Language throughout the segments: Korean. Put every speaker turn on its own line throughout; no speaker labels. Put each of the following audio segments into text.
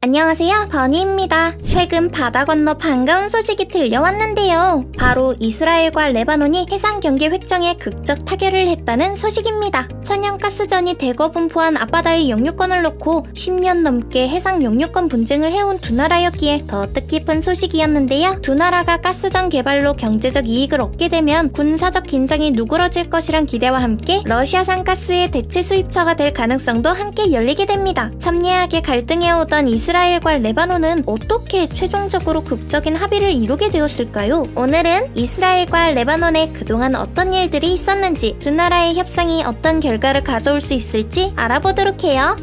안녕하세요, 버니입니다. 최근 바다 건너 반가운 소식이 들려왔는데요. 바로 이스라엘과 레바논이 해상 경계 획정에 극적 타결을 했다는 소식입니다. 천연가스전이 대거 분포한 앞바다의 영유권을 놓고 10년 넘게 해상 영유권 분쟁을 해온 두 나라였기에 더 뜻깊은 소식이었는데요. 두 나라가 가스전 개발로 경제적 이익을 얻게 되면 군사적 긴장이 누그러질 것이란 기대와 함께 러시아산 가스의 대체 수입처가 될 가능성도 함께 열리게 됩니다. 첨예하게 갈등해오던 이스라엘과 레바논은 어떻게 최종적으로 극적인 합의를 이루게 되었을까요? 오늘은 이스라엘과 레바논에 그동안 어떤 일들이 있었는지, 두 나라의 협상이 어떤 결과를 가져올 수 있을지 알아보도록 해요.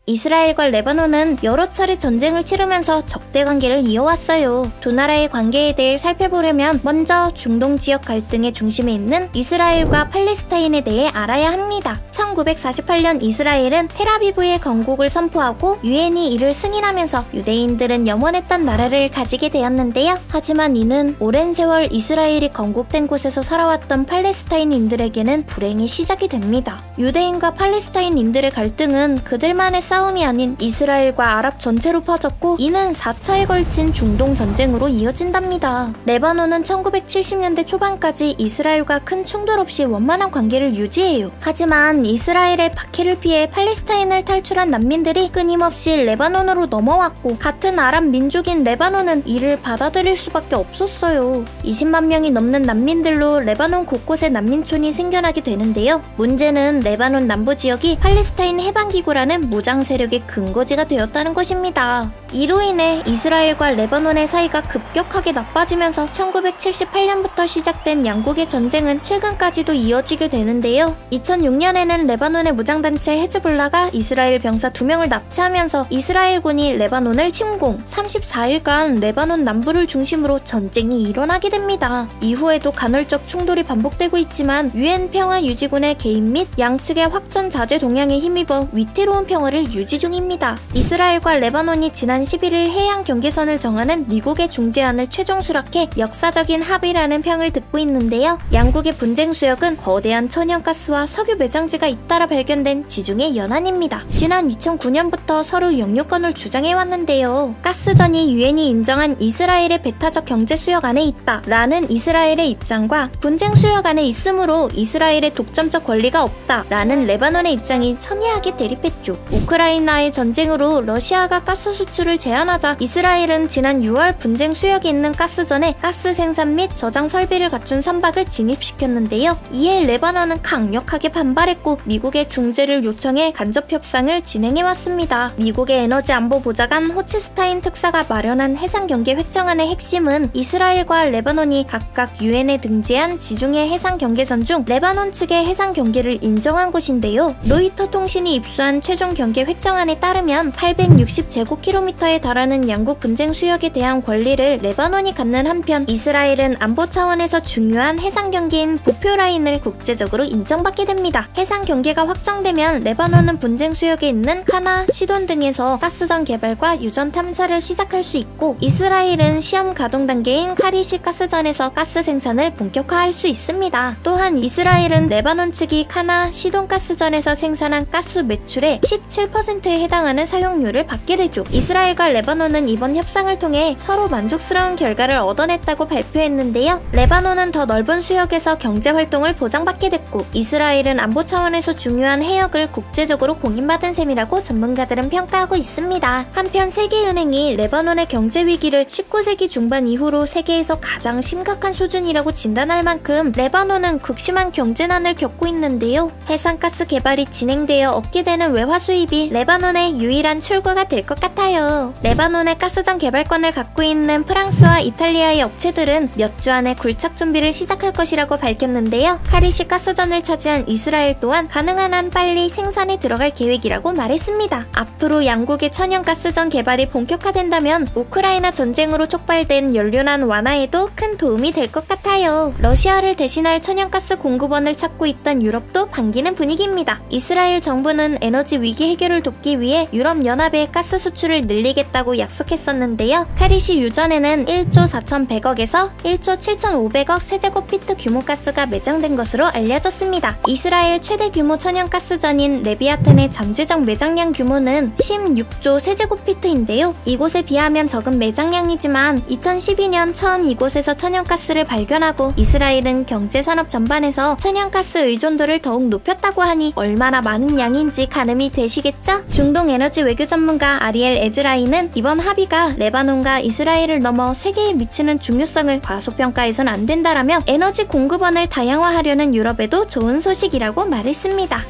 이스라엘과 레바논은 여러 차례 전쟁을 치르면서 적대 관계를 이어왔어요. 두 나라의 관계에 대해 살펴보려면 먼저 중동 지역 갈등의 중심에 있는 이스라엘과 팔레스타인에 대해 알아야 합니다. 1948년 이스라엘은 텔아비브의 건국을 선포하고 유엔이 이를 승인하면서 유대인들은 염원했던 나라를 가지게 되었는데요. 하지만 이는 오랜 세월 이스라엘이 건국된 곳에서 살아왔던 팔레스타인인들에게는 불행의 시작이 됩니다. 유대인과 팔레스타인인들의 갈등은 그들만의 싸움이 아닌 이스라엘과 아랍 전체로 퍼졌고, 이는 4차에 걸친 중동 전쟁으로 이어진답니다. 레바논은 1970년대 초반까지 이스라엘과 큰 충돌 없이 원만한 관계를 유지해요. 하지만 이스라엘의 박해를 피해 팔레스타인을 탈출한 난민들이 끊임없이 레바논으로 넘어왔고, 같은 아랍 민족인 레바논은 이를 받아들일 수밖에 없었어요. 20만 명이 넘는 난민들로 레바논 곳곳에 난민촌이 생겨나게 되는데요. 문제는 레바논 남부 지역이 팔레스타인 해방기구라는 무장 세력의 근거지가 되었다는 것입니다. 이로 인해 이스라엘과 레바논의 사이가 급격하게 나빠지면서 1978년부터 시작된 양국의 전쟁은 최근까지도 이어지게 되는데요. 2006년에는 레바논의 무장단체 헤즈볼라가 이스라엘 병사 2명을 납치하면서 이스라엘군이 레바논을 침공, 34일간 레바논 남부를 중심으로 전쟁이 일어나게 됩니다. 이후에도 간헐적 충돌이 반복되고 있지만 유엔 평화유지군의 개입 및 양측의 확전 자제 동향에 힘입어 위태로운 평화를 유지 중입니다. 이스라엘과 레바논이 지난 11일 해양 경계선을 정하는 미국의 중재안을 최종 수락해 역사적인 합의라는 평을 듣고 있는데요. 양국의 분쟁 수역은 거대한 천연가스와 석유 매장지가 잇따라 발견된 지중해 연안입니다. 지난 2009년부터 서로 영유권을 주장해왔는데요. 가스전이 유엔이 인정한 이스라엘의 배타적 경제 수역 안에 있다 라는 이스라엘의 입장과 분쟁 수역 안에 있으므로 이스라엘의 독점적 권리가 없다 라는 레바논의 입장이 첨예하게 대립했죠. 우크라이나의 전쟁으로 러시아가 가스 수출을 제한하자 이스라엘은 지난 6월 분쟁 수역에 있는 가스전에 가스 생산 및 저장 설비를 갖춘 선박을 진입시켰는데요. 이에 레바논은 강력하게 반발했고 미국의 중재를 요청해 간접 협상을 진행해왔습니다. 미국의 에너지 안보 보좌관 호치스타인 특사가 마련한 해상 경계 획정안의 핵심은 이스라엘과 레바논이 각각 유엔에 등재한 지중해 해상 경계선 중 레바논 측의 해상 경계를 인정한 것인데요. 로이터 통신이 입수한 최종 경계 획정안에 따르면 860제곱킬로미터에 달하는 양국 분쟁 수역에 대한 권리를 레바논이 갖는 한편, 이스라엘은 안보 차원에서 중요한 해상 경계인 보표 라인을 국제적으로 인정받게 됩니다. 해상 경계가 확정되면 레바논은 분쟁 수역에 있는 카나, 시돈 등에서 가스전 개발과 유전 탐사를 시작할 수 있고, 이스라엘은 시험 가동 단계인 카리시 가스전에서 가스 생산을 본격화할 수 있습니다. 또한 이스라엘은 레바논 측이 카나, 시돈 가스전에서 생산한 가스 매출의 17%에 해당하는 사용료를 받게 되죠. 이스라엘과 레바논은 이번 협상을 통해 서로 만족스러운 결과를 얻어냈다고 발표했는데요. 레바논은 더 넓은 수역에서 경제활동을 보장받게 됐고, 이스라엘은 안보 차원에서 중요한 해역을 국제적으로 공인받은 셈이라고 전문가들은 평가하고 있습니다. 한편 세계은행이 레바논의 경제 위기를 19세기 중반 이후로 세계에서 가장 심각한 수준이라고 진단할 만큼 레바논은 극심한 경제난을 겪고 있는데요. 해상가스 개발이 진행되어 얻게 되는 외화 수입이 레바논의 유일한 출구가 될 것 같아요. 레바논의 가스전 개발권을 갖고 있는 프랑스와 이탈리아의 업체들은 몇 주 안에 굴착 준비를 시작할 것이라고 밝혔는데요. 카리시 가스전을 차지한 이스라엘 또한 가능한 한 빨리 생산에 들어갈 계획이라고 말했습니다. 앞으로 양국의 천연가스전 개발이 본격화된다면 우크라이나 전쟁으로 촉발된 연료난 완화에도 큰 도움이 될 것 같아요. 러시아를 대신할 천연가스 공급원을 찾고 있던 유럽도 반기는 분위기입니다. 이스라엘 정부는 에너지 위기 해결을 돕기 위해 유럽연합에 가스 수출을 늘리는 늘리겠다고 약속했었는데요. 카리시 유전에는 1조 4,100억에서 1조 7,500억 세제곱피트 규모 가스가 매장된 것으로 알려졌습니다. 이스라엘 최대 규모 천연가스전인 레비아탄의 잠재적 매장량 규모는 16조 세제곱피트인데요. 이곳에 비하면 적은 매장량이지만 2012년 처음 이곳에서 천연가스를 발견하고 이스라엘은 경제산업 전반에서 천연가스 의존도를 더욱 높였다고 하니 얼마나 많은 양인지 가늠이 되시겠죠? 중동 에너지 외교 전문가 아리엘 에즈라이는 이번 합의가 레바논과 이스라엘을 넘어 세계에 미치는 중요성을 과소평가해선 안 된다라며 에너지 공급원을 다양화하려는 유럽에도 좋은 소식이라고 말했습니다.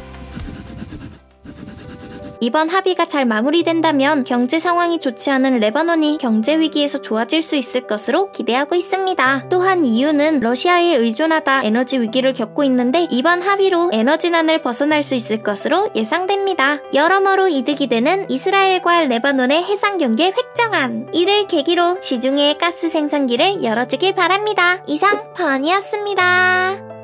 이번 합의가 잘 마무리된다면 경제 상황이 좋지 않은 레바논이 경제 위기에서 좋아질 수 있을 것으로 기대하고 있습니다. 또한 EU는 러시아에 의존하다 에너지 위기를 겪고 있는데 이번 합의로 에너지난을 벗어날 수 있을 것으로 예상됩니다. 여러모로 이득이 되는 이스라엘과 레바논의 해상 경계 획정안. 이를 계기로 지중해의 가스 생산기를 열어주길 바랍니다. 이상 버니였습니다.